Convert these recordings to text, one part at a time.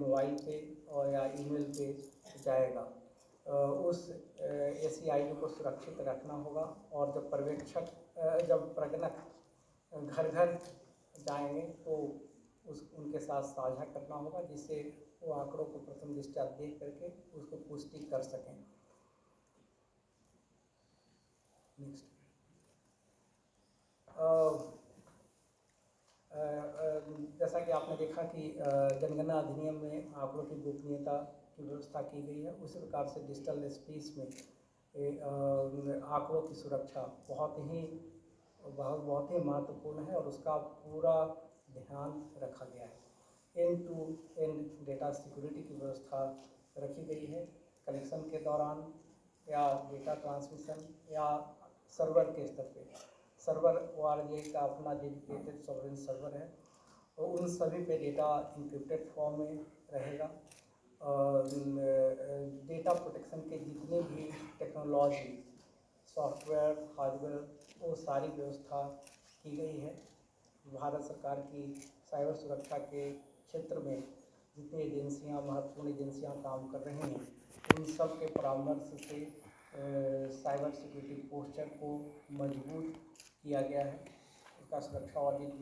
Mobile पे और या ईमेल पे जाएगा। उस ऐसी आईडी को सुरक्षित रखना होगा। और जब प्रगणक घर घर जाएंगे तो उनके साथ साझा करना होगा, जिससे वो आंकड़ों को प्रथम दृष्टया देख करके उसको पुष्टि कर सकें। नेक्स्ट। जैसा कि आपने देखा कि जनगणना अधिनियम में आंकड़ों की गोपनीयता की व्यवस्था की गई है, उसी प्रकार से डिजिटल स्पेस में आंकड़ों की सुरक्षा बहुत ही महत्वपूर्ण है और उसका पूरा ध्यान रखा गया है। End to end data security की व्यवस्था रखी गई है। कलेक्शन के दौरान या डेटा ट्रांसमिशन या सर्वर के स्तर पे, सर्वर ORGI का अपना डेडिकेटेड सॉवरेन सर्वर है और उन सभी पे डेटा इंक्रिप्टेड फॉर्म में रहेगा। डेटा प्रोटेक्शन के जितने भी टेक्नोलॉजी, सॉफ्टवेयर, हार्डवेयर, वो सारी व्यवस्था की गई है। भारत सरकार की साइबर सुरक्षा के क्षेत्र में जितनी एजेंसियां, महत्वपूर्ण एजेंसियां काम कर रही हैं, उन सब के परामर्श से साइबर सिक्योरिटी पोस्चर को मजबूत किया गया है, उसका सुरक्षा ऑडिट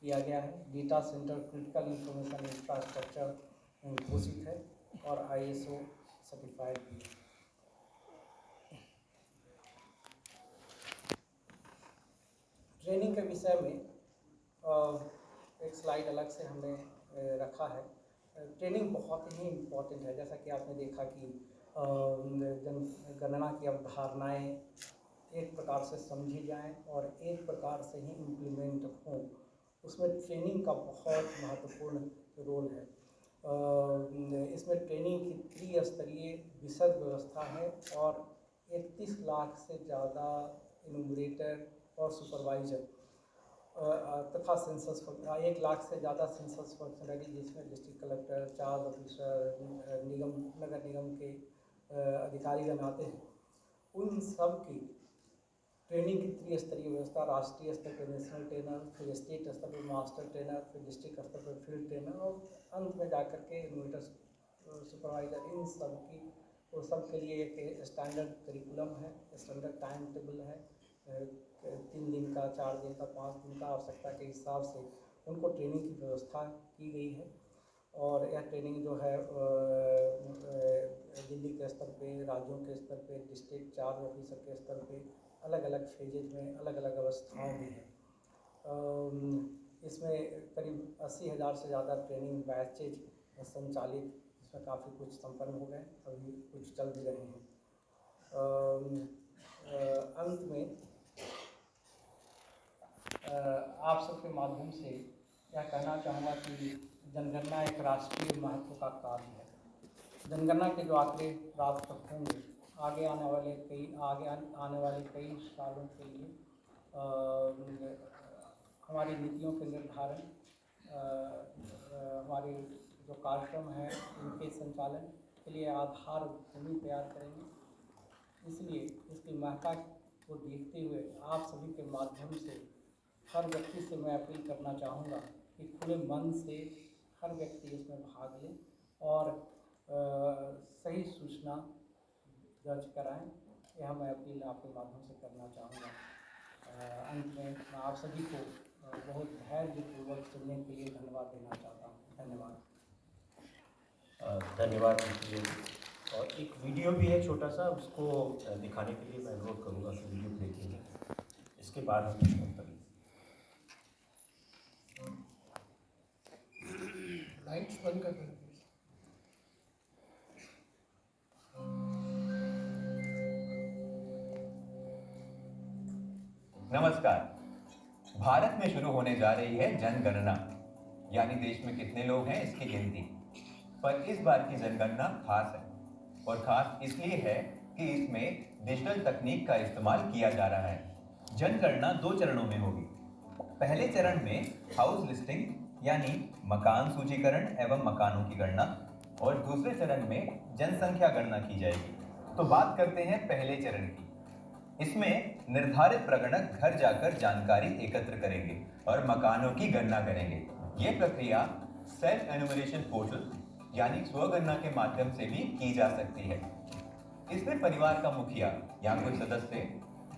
किया गया है। Data centre critical information infrastructure घोषित है और ISO सर्टिफाइड भी है। ट्रेनिंग के विषय में एक स्लाइड अलग से हमने रखा है। ट्रेनिंग बहुत ही इम्पोर्टेंट है। जैसा कि आपने देखा कि जनगणना की अवधारणाएं एक प्रकार से समझी जाएं और एक प्रकार से ही इम्प्लीमेंट हों, उसमें ट्रेनिंग का बहुत महत्वपूर्ण रोल है। इसमें ट्रेनिंग की त्रिस्तरीय विशद व्यवस्था है और 31 लाख से ज़्यादा इन्यूमरेटर और सुपरवाइजर तथा सेंसस 1 लाख से ज़्यादा सेंसस फंक्शनरी, जिसमें डिस्ट्रिक्ट कलेक्टर, चार्ज ऑफिसर, नगर निगम के अधिकारी आते हैं, उन सब की ट्रेनिंग की त्रिस्तरीय व्यवस्था, राष्ट्रीय स्तर पर नेशनल ट्रेनर, फिर स्टेट स्तर पर मास्टर ट्रेनर, फिर डिस्ट्रिक्ट स्तर पर फील्ड ट्रेनर और अंत में जाकर के इन्यूमरेटर सुपरवाइजर, इन सब की वो सब के लिए एक स्टैंडर्ड करिकुलम है, स्टैंडर्ड टाइम टेबल है। 3 दिन का, 4 दिन का, 5 दिन का आवश्यकता के हिसाब से उनको ट्रेनिंग की व्यवस्था की गई है। और यह ट्रेनिंग जो है दिल्ली के स्तर पे, राज्यों के स्तर पे, डिस्ट्रिक्ट चार्ज ऑफिसर के स्तर पे अलग अलग फेजेज में, अलग अलग अवस्थाओं में है। इसमें करीब 80,000 से ज़्यादा ट्रेनिंग बैचेज संचालित, इसमें काफ़ी कुछ संपन्न हो गए, अभी कुछ चल भी रहे हैं। अंत में आप सबके माध्यम से यह कहना चाहूँगा कि जनगणना एक राष्ट्रीय महत्व का कार्य है। जनगणना के जो आंकड़े प्राप्त होंगे आगे आने वाले कई सालों के लिए हमारी नीतियों के निर्धारण, हमारे जो कार्यक्रम हैं उनके संचालन के लिए आधार भूमि तैयार करेंगे। इसलिए इसकी महत्ता को देखते हुए आप सभी के माध्यम से हर व्यक्ति से मैं अपील करना चाहूँगा कि खुले मन से हर व्यक्ति इसमें भाग ले और सही सूचना दर्ज कराएं। यह मैं अपील आपके माध्यम से करना चाहूँगा। अंत में मैं आप सभी को बहुत धैर्यपूर्वक सुनने के लिए धन्यवाद देना चाहता हूँ। धन्यवाद। धन्यवाद। और एक वीडियो भी है छोटा सा, उसको दिखाने के लिए मैं अनुरोध करूँगा कि वीडियो देखेंगे, इसके बाद हम लाइट्स बंद कर दें। नमस्कार। भारत में शुरू होने जा रही है जनगणना, यानी देश में कितने लोग हैं इसकी गिनती। पर इस बार की जनगणना खास है और खास इसलिए है कि इसमें डिजिटल तकनीक का इस्तेमाल किया जा रहा है। जनगणना 2 चरणों में होगी। पहले चरण में हाउस लिस्टिंग यानी मकान सूचीकरण एवं मकानों की गणना, और दूसरे चरण में जनसंख्या गणना की जाएगी। तो बात करते हैं पहले चरण की। इसमें निर्धारित प्रगणक घर जाकर जानकारी एकत्र करेंगे और मकानों की गणना करेंगे। ये प्रक्रिया सेल्फ एनुमरेशन पोर्टल यानी स्वगणना के माध्यम से भी की जा सकती है। इसमें परिवार का मुखिया या कोई सदस्य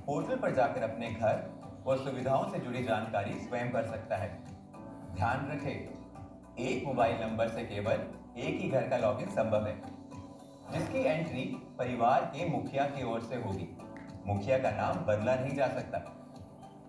पोर्टल पर जाकर अपने घर और सुविधाओं से जुड़ी जानकारी स्वयं भर सकता है। ध्यान रखें, एक मोबाइल नंबर से केवल एक ही घर का लॉगिन संभव है, जिसकी एंट्री परिवार के मुखिया की ओर से होगी। मुखिया का नाम बदला नहीं जा सकता।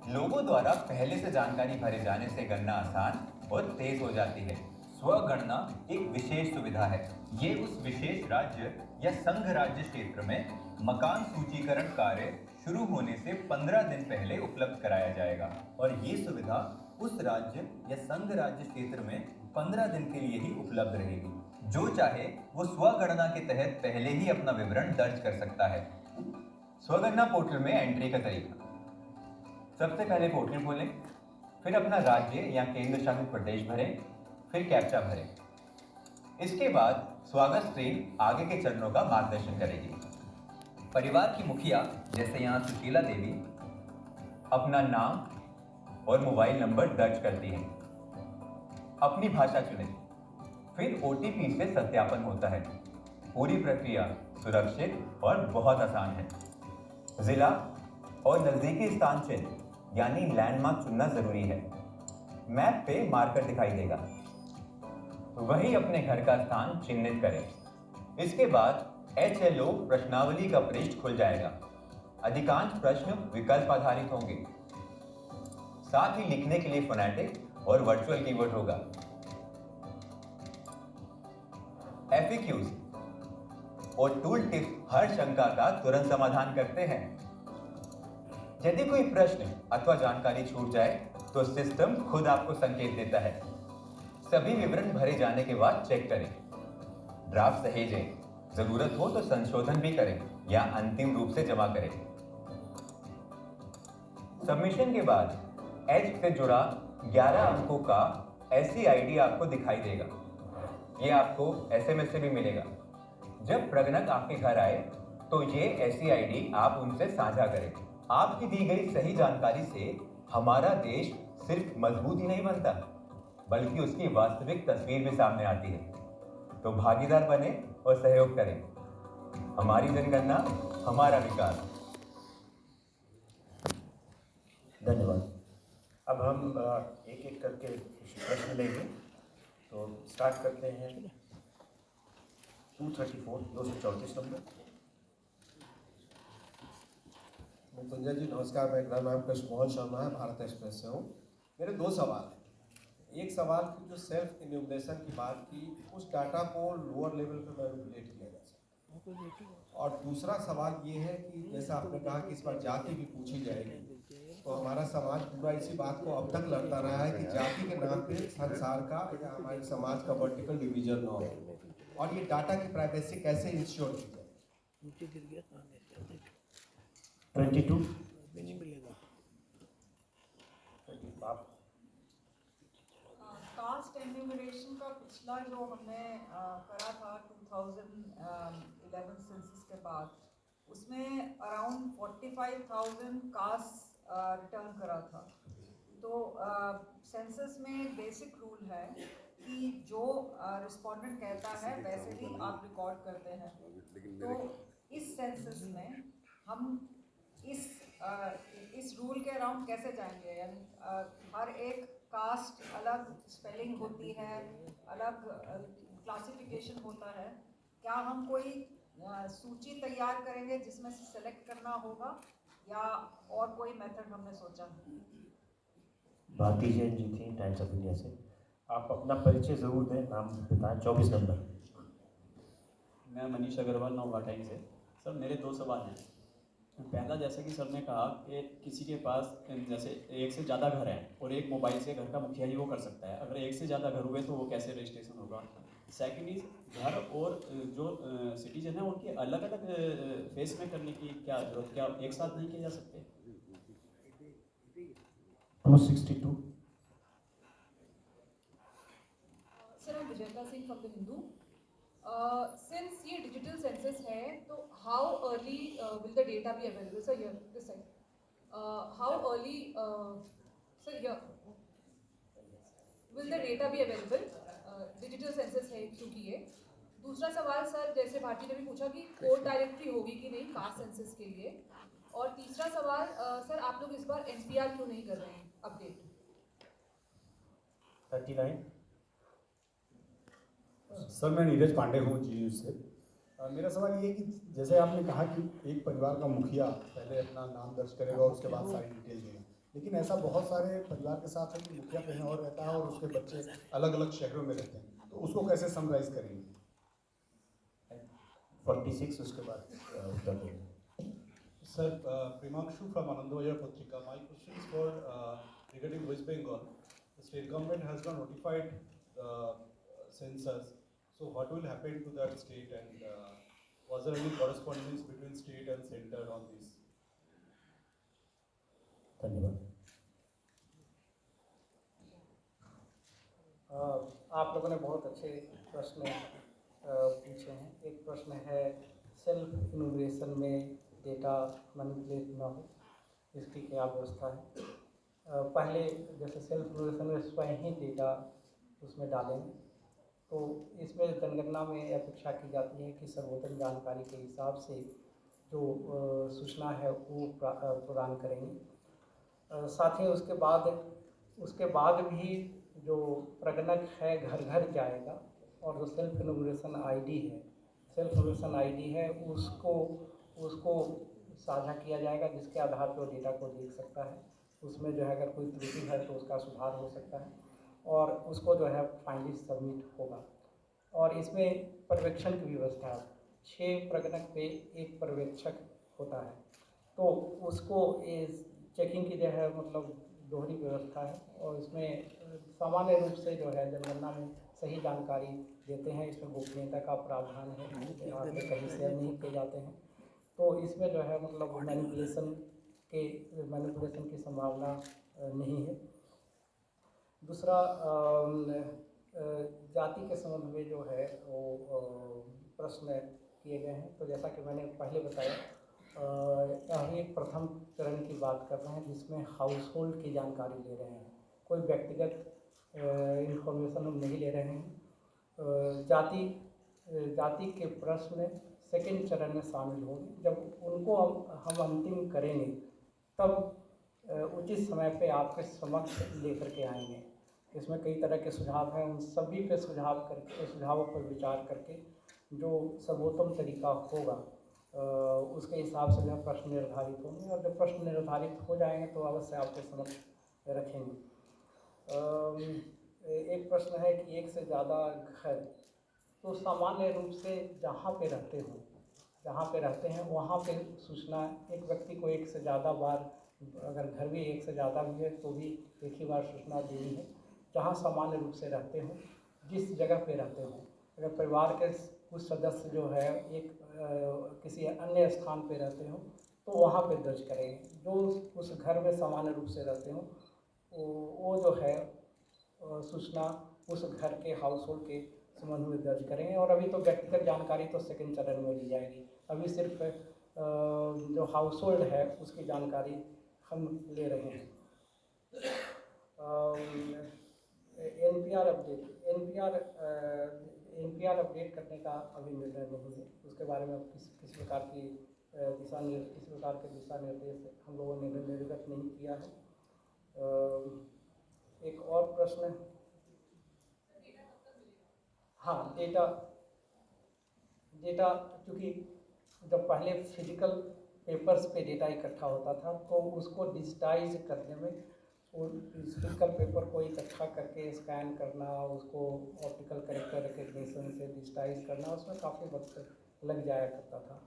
लोगों द्वारा पहले से जानकारी भरे जाने से गणना आसान और तेज हो जाती है। स्वगणना एक विशेष सुविधा है। ये उस विशेष राज्य या संघ राज्य क्षेत्र में मकान सूचीकरण कार्य शुरू होने से 15 दिन पहले उपलब्ध कराया जाएगा और ये सुविधा उस राज्य या संघ राज्य क्षेत्र में 15 दिन के लिए ही उपलब्ध रहेगी। जो चाहे वो स्वगणना के तहत पहले ही अपना विवरण दर्ज कर सकता है। स्वगणना पोर्टल में एंट्री का तरीका। सबसे पहले पोर्टल खोलें, फिर अपना राज्य या केंद्र शासित प्रदेश भरें, फिर कैप्चा भरें। इसके बाद स्वागत स्क्रीन आगे के चरणों का मार्गदर्शन करेगी। परिवार की मुखिया, जैसे यहाँ सुशीला देवी, अपना नाम और मोबाइल नंबर दर्ज करती हैं। अपनी भाषा चुनें, फिर OTP से सत्यापन होता है। पूरी प्रक्रिया सुरक्षित और बहुत आसान है। जिला और नजदीकी स्थान चिन्ह यानी लैंडमार्क चुनना जरूरी है। मैप पे मार्कर दिखाई देगा, वही अपने घर का स्थान चिन्हित करें। इसके बाद HLO प्रश्नावली का पृष्ठ खुल जाएगा। अधिकांश प्रश्न विकल्प आधारित होंगे। साथ ही लिखने के लिए फोनेटिक और वर्चुअल कीवर्ड होगा। FAQs और टूल टिप्स हर शंका का तुरंत समाधान करते हैं। यदि कोई प्रश्न अथवा जानकारी छूट जाए तो सिस्टम खुद आपको संकेत देता है। सभी विवरण भरे जाने के बाद चेक करें। ड्राफ्ट सहेजें, जरूरत हो तो संशोधन भी करें या अंतिम रूप से जमा करें। सबमिशन के बाद H से जुड़ा 11 अंकों का SC ID आपको दिखाई देगा। ये आपको SMS से भी मिलेगा। जब प्रगणक आपके घर आए तो ये SC ID आप उनसे साझा करें। आपकी दी गई सही जानकारी से हमारा देश सिर्फ मजबूत ही नहीं बनता, बल्कि उसकी वास्तविक तस्वीर भी सामने आती है। तो भागीदार बने और सहयोग करें। हमारी जनगणना, हमारा विकास। धन्यवाद। अब हम एक एक करके कुछ प्रश्न लेंगे। तो स्टार्ट करते हैं 234 नंबर। मुकुंदन जी नमस्कार, मेरा नाम कृष्ण मोहन शर्मा है, भारत एक्सप्रेस से हूँ। मेरे दो सवाल हैं। एक सवाल की जो सेल्फ इन्यूमरेशन की बात की, उस डाटा को लोअर लेवल पर मैनिपुलेट किया जा सकता है। और दूसरा सवाल ये है कि जैसा आपने कहा कि इस पर जाति भी पूछी जाएगी, तो हमारा समाज पूरा इसी बात को अब तक लड़ता रहा है कि जाति के नाम पे संसार का या हमारे समाज का वर्टिकल डिवीजन ना हो, और ये डाटा की प्राइवेसी कैसे इंश्योर की जाए। 22 कास्ट एन्यूमरेशन का पिछला जो हमने करा था 2011 सेंसस के बाद, उसमें अराउंड 45,000 कास्ट रिटर्न करा था। तो सेंसस में बेसिक रूल है कि जो रिस्पोंडेंट कहता है वैसे ही आप रिकॉर्ड करते हैं। तो इस सेंसस में हम इस रूल के अराउंड कैसे जाएंगे? यानी हर एक कास्ट अलग स्पेलिंग होती है, अलग क्लासिफिकेशन होता है। क्या हम कोई सूची तैयार करेंगे जिसमें से सेलेक्ट करना होगा, या और कोई मेथड हमने सोचा? भारती जैन जी थी टाइम्स ऑफ इंडिया से। आप अपना परिचय ज़रूर दें, नाम बताएं। 24 नंबर। मैं मनीष अग्रवाल, नौगा टाइम से। सर मेरे दो सवाल हैं। पहला, जैसे कि सर ने कहा कि किसी के पास जैसे एक से ज़्यादा घर हैं और एक मोबाइल से घर का मुखिया ही वो कर सकता है, अगर एक से ज़्यादा घर हुए तो वो कैसे रजिस्ट्रेशन होगा? सेकंड इज, घर और जो सिटीजन है उनके अलग अलग फेस में करने की क्या जरूरत, क्या एक साथ नहीं किए जा सकते? 262। Sir I'm Vijayta Singh from the Hindu. Since ये digital census है, तो how early will the data be available? Sir, here this side. How early? Sir, here. Will the data be available? Digital census है क्योंकि ये। दूसरा सवाल sir, जैसे भारती ने भी पूछा कि कोड डायरेक्टरी होगी कि नहीं कास्ट सेंसस के लिए। और तीसरा सवाल सर, आप लोग इस बार NPR क्यों नहीं कर रहे हैं अपडेट? 39। सर मैं नीरज पांडे हूँ जी न्यूज़ से। मेरा सवाल ये है कि जैसे आपने कहा कि एक परिवार का मुखिया पहले अपना नाम दर्ज करेगा और उसके बाद सारी डिटेल देगा, लेकिन ऐसा बहुत सारे परिवार के साथ है कि मुखिया कहीं और रहता है और उसके बच्चे अलग अलग शहरों में रहते हैं, तो उसको कैसे समराइज करेंगे? 46 उसके बाद उत्तर देंगे। Sir, Primanshu from Anandabhajar Patrika. My question is for regarding West Bengal. The state government has not notified the census. So what will happen to that state, and was there any correspondence between state and center on this? धन्यवाद। आप लोगों ने बहुत अच्छे प्रश्न पूछे हैं। एक प्रश्न है सेल्फ इनोवेशन में डेटा मैनिपुलेट ना हो, इसकी क्या व्यवस्था है। पहले जैसे सेल्फ इनोवेशन में स्वयं ही डेटा उसमें डालेंगे, तो इसमें जनगणना में अपेक्षा की जाती है कि सर्वोत्तम जानकारी के हिसाब से जो सूचना है वो प्रदान करेंगे। साथ ही उसके बाद भी जो प्रगणक है घर घर जाएगा और जो सेल्फ इनोवेशन आईडी है उसको साझा किया जाएगा, जिसके आधार पर वो डेटा को देख सकता है। उसमें जो है अगर कोई त्रुटि है तो उसका सुधार हो सकता है और उसको जो है फाइनली सबमिट होगा। और इसमें पर्यवेक्षण की व्यवस्था है, 6 प्रगणक पे 1 पर्यवेक्षक होता है, तो उसको चेकिंग की जो है मतलब दोहरी व्यवस्था है। और इसमें सामान्य रूप से जो है जनगणना में सही जानकारी देते हैं। इसमें गोपनीयता का प्रावधान है, आगे कहीं शेयर नहीं किए जाते हैं, तो इसमें जो है मतलब मैनिपुलेशन की संभावना नहीं है। दूसरा जाति के संबंध में जो है वो प्रश्न किए गए हैं, तो जैसा कि मैंने पहले बताया, अभी प्रथम चरण की बात कर रहे हैं जिसमें हाउस होल्ड की जानकारी ले रहे हैं, कोई व्यक्तिगत इंफॉर्मेशन हम नहीं ले रहे हैं। जाति के प्रश्न सेकंड चरण में शामिल होंगे। जब उनको हम अंतिम करेंगे तब उचित समय पे आपके समक्ष लेकर के आएंगे। इसमें कई तरह के सुझाव हैं, उन सभी पे सुझावों पर विचार करके जो सर्वोत्तम तरीका होगा उसके हिसाब से जो प्रश्न निर्धारित होंगे, और जब प्रश्न निर्धारित हो जाएंगे तो अवश्य आपके समक्ष रखेंगे। एक प्रश्न है कि एक से ज़्यादा घर, तो सामान्य रूप से जहाँ पे रहते हैं वहाँ पे सूचना एक व्यक्ति को एक से ज़्यादा बार, अगर घर भी एक से ज़्यादा भी है तो भी एक ही बार सूचना देनी है। जहाँ सामान्य रूप से रहते हों, जिस जगह पे रहते हों, अगर परिवार के कुछ सदस्य जो है किसी अन्य स्थान पे रहते हों तो वहाँ पे दर्ज करेंगे। जो उस घर में सामान्य रूप से रहते हों वो जो है सूचना उस घर के हाउस होल्ड के संबंध में दर्ज करेंगे। और अभी तो व्यक्तिगत जानकारी तो सेकंड चरण में ली जाएगी, अभी सिर्फ जो हाउस होल्ड है उसकी जानकारी हम ले रहे हैं। एनपीआर अपडेट करने का अभी निर्णय नहीं है, उसके बारे में किस प्रकार के दिशा निर्देश हम लोगों ने निर्गत नहीं किया है। एक और प्रश्न, हाँ, डेटा चूँकि जब पहले फिजिकल पेपर्स पे डेटा इकट्ठा होता था तो उसको डिजिटाइज करने में फिजिकल पेपर को इकट्ठा करके स्कैन करना, उसको ऑप्टिकल कैरेक्टर रिकग्निशन से डिजिटाइज करना, उसमें काफ़ी वक्त लग जाया करता था।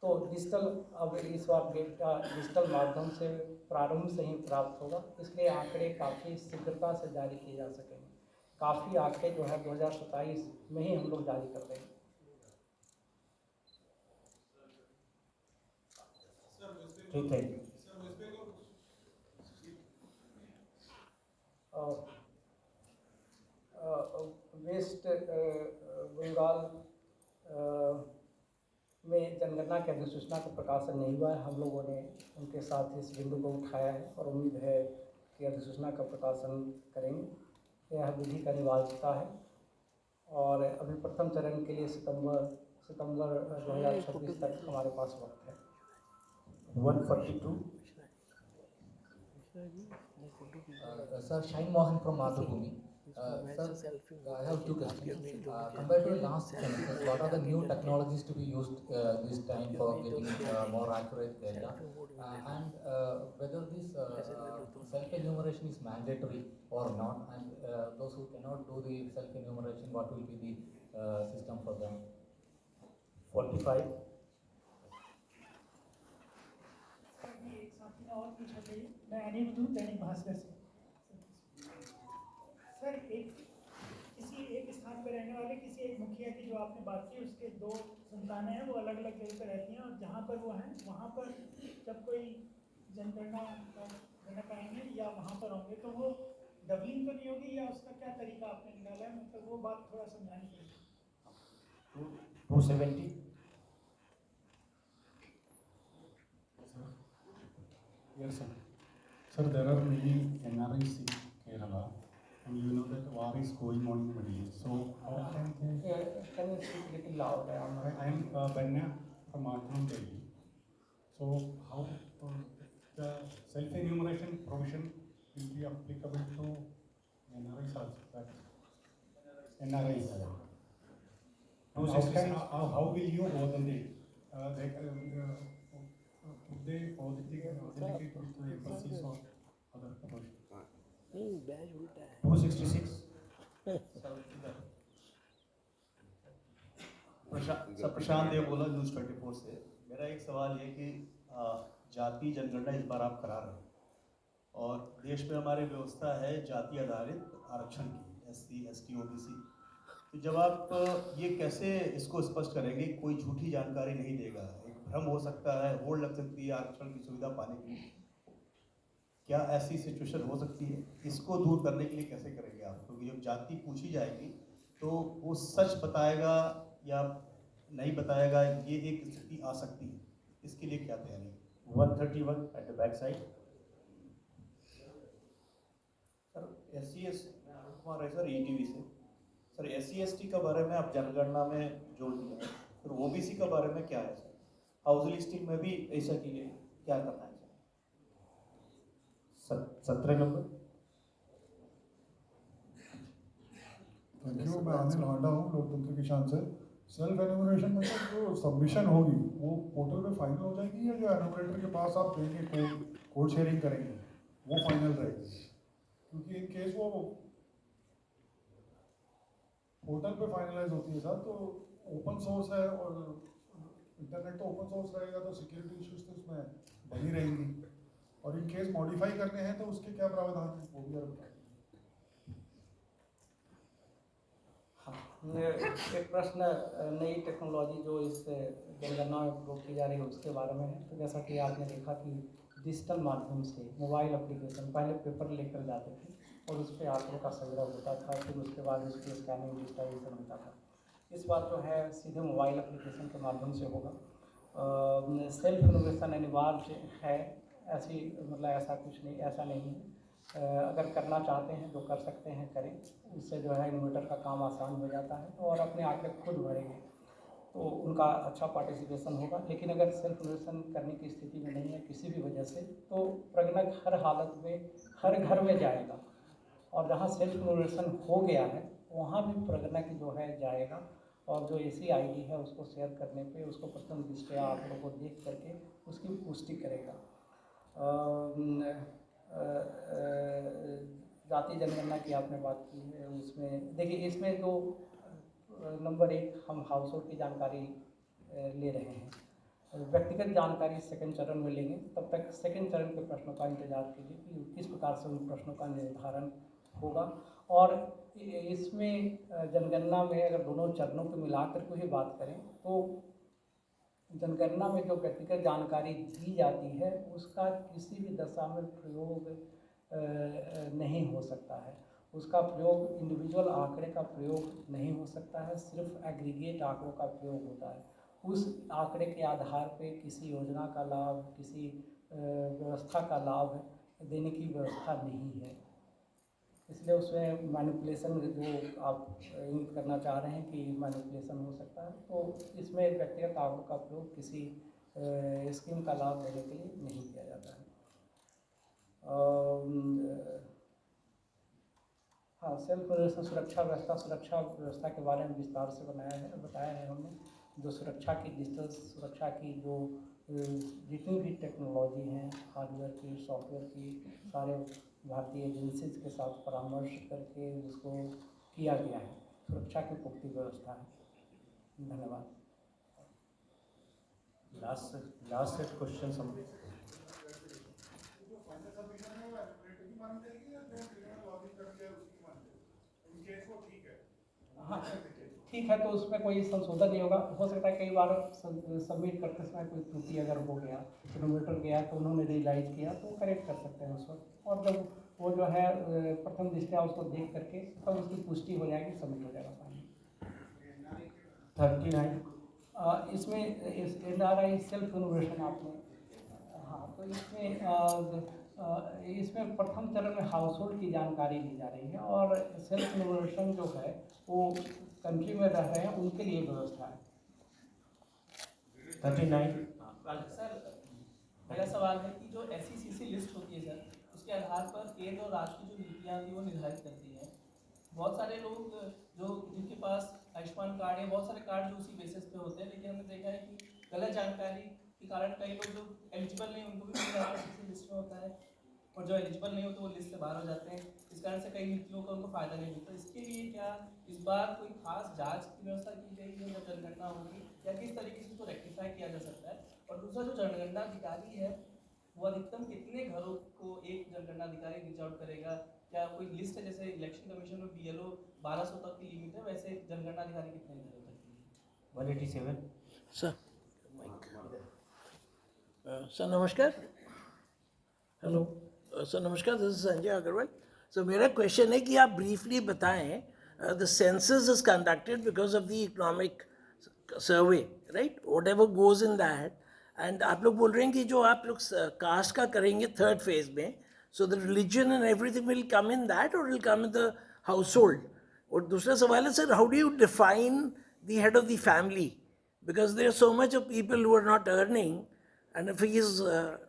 तो डिजिटल अब इस बार डेटा डिजिटल माध्यम से प्रारंभ से ही प्राप्त होगा, इसलिए आंकड़े काफ़ी शीघ्रता से जारी किए जा सकेंगे। काफ़ी आंकड़े जो है 2027 में ही हम लोग जारी कर देंगे। ठीक है। वेस्ट बंगाल में जनगणना की अधिसूचना का प्रकाशन नहीं हुआ है। हम लोगों ने उनके साथ इस बिंदु को उठाया है और उम्मीद है कि अधिसूचना का प्रकाशन करेंगे। यह विधि का अनिवार्यता है। और अभी प्रथम चरण के लिए सितंबर 2026 तक हमारे पास वक्त है। 142. Sir, Shine Mohan from Madhubhumi. Sir, I have two questions. Compared to last census, what are the new technologies to be used this time for getting more accurate data? And whether this self-enumeration is mandatory or not, and those who cannot do the self-enumeration, what will be the system for them? 45. एक साथी ने और पूछा था, मैं अनिरुद्ध दैनिक भास्कर से। Sir, किसी एक स्थान पर रहने वाले किसी एक मुखिया की जो आपने बात की, उसके 2 संतानें हैं, वो अलग अलग जगह पर रहती हैं, और जहाँ पर वो हैं वहाँ पर जब कोई जनगणना आएंगे या वहाँ पर होंगे तो वो डबलिंग तो नहीं होगी, या उसका क्या तरीका आपने निकाला है, मतलब वो बात थोड़ा समझानी चाहिए। 270. Yes, sir. Sir, there are many NRIs in Kerala, and you know that war is going on in the Middle East. So, how can they? Can you speak little louder? I am Banya from Arthanam, Delhi. So, how the self-enumeration provision will be applicable to NRIs also? That NRIs. How will you authenticate? Would they authenticate with the emphasis or other provision? 266. प्रशांत देव बोला news 24 से। मेरा एक सवाल ये कि जाति जनगणना इस बार आप करा रहे हैं, और देश में हमारी व्यवस्था है जाति आधारित आरक्षण की, SC, ST, OBC। तो जब आप ये कैसे इसको स्पष्ट करेंगे, कोई झूठी जानकारी नहीं देगा, एक भ्रम हो सकता है, होड़ लग सकती है आरक्षण की सुविधा पाने के लिए, क्या ऐसी सिचुएशन हो सकती है? इसको दूर करने के लिए कैसे करेंगे आप? क्योंकि जब जाति पूछी जाएगी तो वो सच बताएगा या नहीं बताएगा, ये एक स्थिति आ सकती है, इसके लिए क्या तैयारी है? 131 at the back side. Sir SC Kumar है सर, ETV से। सर SC ST के बारे में आप जनगणना में जोड़ दिया, फिर OBC के बारे में क्या है सर? हाउस लिस्टिंग में भी ऐसा के लिए क्या करना है सर? 17 नंबर. Thank you. मैं अनिल हांडा हूँ, लोकतंत्र किसान से। सेल्फ एन्यूमरेशन मतलब जो सबमिशन होगी वो पोर्टल पे फाइनल हो जाएगी, या जो एन्यूमरेटर के पास आप देंगे कोड शेयरिंग करेंगे वो फाइनल रहेगी? क्योंकि इन केस वो पोर्टल पे फाइनलाइज होती है सर, तो ओपन सोर्स है और इंटरनेट तो ओपन सोर्स रहेगा, तो सिक्योरिटी इश्यूज तो उसमें बनी रहेंगी, और इन केस मॉडिफाई करने हैं तो उसके क्या प्रावधान है वो भी आप बताइए। एक प्रश्न नई टेक्नोलॉजी जो इस जनगणना में प्रयोग की जा रही है उसके बारे में है। तो जैसा कि आपने देखा कि डिजिटल माध्यम से मोबाइल एप्लीकेशन, पहले पेपर लेकर जाते थे और उस पर आंकड़ों का संग्रह होता था, फिर उसके बाद उसकी स्कैनिंग डिजिटाइजेशन होता था। इस बार जो है सीधे मोबाइल एप्लीकेशन के माध्यम से होगा। सेल्फ इनोवेशन अनिवार्य है, ऐसा कुछ नहीं, ऐसा नहीं है। अगर करना चाहते हैं जो कर सकते हैं करें, उससे जो है इन्वर्टर का काम आसान हो जाता है और अपने आंकड़े खुद भरेंगे तो उनका अच्छा पार्टिसिपेशन होगा। लेकिन अगर सेल्फ इन्वेस्टन करने की स्थिति में नहीं है किसी भी वजह से, तो प्रगणक हर हालत में हर घर में जाएगा, और जहाँ सेल्फ इन्वेस्टन हो गया है वहाँ भी प्रगणक जो है जाएगा, और जो ऐसी ID है उसको शेयर करने पे उसको प्रथम दृष्टया आंकड़ों को देख करके उसकी पुष्टि करेगा। जाति जनगणना की आपने बात की है, उसमें देखिए इसमें जो नंबर 1 हम हाउस होल्ड की जानकारी ले रहे हैं, व्यक्तिगत जानकारी सेकंड चरण में लेंगे। तब तक सेकंड चरण के प्रश्नों का इंतजार कीजिए कि किस प्रकार से उन प्रश्नों का निर्धारण होगा। और इसमें जनगणना में अगर दोनों चरणों को मिलाकर के ही बात करें तो जनगणना में जो व्यक्तिगत जानकारी दी जाती है उसका किसी भी दशा में प्रयोग नहीं हो सकता है। उसका प्रयोग इंडिविजुअल आंकड़े का प्रयोग नहीं हो सकता है, सिर्फ एग्रीगेट आंकड़ों का प्रयोग होता है। उस आंकड़े के आधार पे किसी योजना का लाभ, किसी व्यवस्था का लाभ देने की व्यवस्था नहीं है। इसलिए उसमें मैनिपुलेशन जो आप इंगित करना चाह रहे हैं कि मैनिपुलेशन हो सकता है, तो इसमें व्यक्तिगत आंकड़ों का प्रयोग किसी स्कीम का लाभ लेने के लिए नहीं किया जाता है। हाँ, सेल्फ रेगुलेशन सुरक्षा व्यवस्था के बारे में विस्तार से बताया है हमने। जो सुरक्षा की डिजिटल सुरक्षा की जो जितनी भी टेक्नोलॉजी हैं, हार्डवेयर की, सॉफ्टवेयर की, सारे भारतीय एजेंसीज के साथ परामर्श करके उसको किया गया है। सुरक्षा की पुख्ती व्यवस्था है। धन्यवाद। लास्ट सेट क्वेश्चन हम हाँ ठीक है, तो उसमें कोई संशोधन नहीं होगा। हो सकता है कई बार सबमिट करते समय कोई त्रुटि अगर हो गया, किलोमीटर गया तो उन्होंने रियलाइज किया तो करेक्ट कर सकते हैं उस वक्त, और जब वो जो है प्रथम दृष्टया उसको देख करके तब उसकी पुष्टि हो जाएगी, सबमिट हो जाएगा फाइल। 39 इसमें NRI सेल्फ इनोवेशन आपने, हाँ, तो इसमें प्रथम चरण में हाउस होल्ड की जानकारी ली जा रही है, और सेल्फ इनोवेशन जो है वो कंट्री में रह रहे हैं उनके लिए व्यवस्था है। 39 सर, मेरा सवाल है कि जो SECC लिस्ट होती है सर, उसके आधार पर केंद्र और राज्य की जो नीतियाँ थी वो निर्धारित करती हैं। बहुत सारे लोग जो जिनके पास आयुष्मान कार्ड है, बहुत सारे कार्ड जो उसी बेसिस पे होते हैं, लेकिन हमने देखा है कि गलत जानकारी के कारण कई लोग जो एलिजिबल नहीं उनको भी SECC लिस्ट में होता है, और जो एलिजिबल नहीं होते वो लिस्ट से बाहर हो जाते हैं। इस कारण से कई नीतियों का उनको फायदा नहीं मिलता। इसके लिए क्या इस बार कोई खास जांच की व्यवस्था की गई है जब जनगणना होगी, या किस तरीके से इसको रेक्टिफाई किया जा सकता है? और दूसरा, जो जनगणना अधिकारी है वो अधिकतम कितने घरों को एक जनगणना अधिकारी रीच आउट करेगा? क्या कोई लिस्ट है, जैसे इलेक्शन कमीशन में BLO 1200 तक की लिमिट है, वैसे जनगणना अधिकारी कितने घरों तक की? 187 सर सर नमस्कार। हेलो सर नमस्कार, this is Sanjay Agarwal. Sir मेरा क्वेश्चन है कि आप ब्रीफली बताएं, the census is conducted because of the economic survey, right, whatever goes in that, and आप लोग बोल रहे हैं कि जो आप लोग कास्ट का करेंगे थर्ड फेज में, so the religion and everything will come in that और will come in the household. और दूसरा सवाल है sir, how do you define the head of the family, because there are so much of people who are not earning, and if he is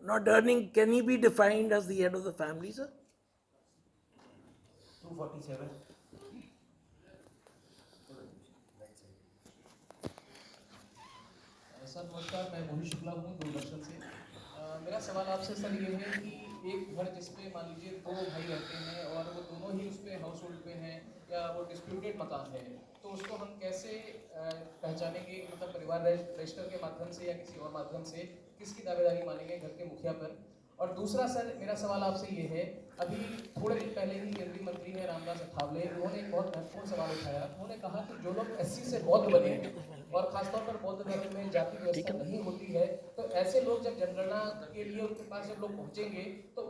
not earning, can he be defined as the head of the family, sir? 247 sir नमस्कार, मैं मोहित शुक्ला हूँ दूरदर्शन से। मेरा सवाल आपसे sir ये है कि एक घर जिसमें मान लीजिए 2 भाई रहते हैं और वो दोनों ही उसमें हाउस होल्ड में हैं, या वो डिस्प्यूटेड मकान है, तो उसको हम कैसे पहचानेंगे? मतलब परिवार रजिस्टर के माध्यम से या किसी और माध्यम से किसकी दावेदारी मानेंगे घर के मुखिया पर? और दूसरा सर, मेरा सवाल आपसे ये है, अभी थोड़े दिन पहले ही केंद्रीय मंत्री हैं रामदास अठावले, उन्होंने एक बहुत महत्वपूर्ण सवाल उठाया। उन्होंने कहा कि जो लोग SC से बौद्ध बने हैं और खासतौर पर बौद्ध धर्म में जाति व्यवस्था नहीं होती है, तो ऐसे लोग जब जनगणना के लिए उनके पास जब लोग पहुंचेंगे तो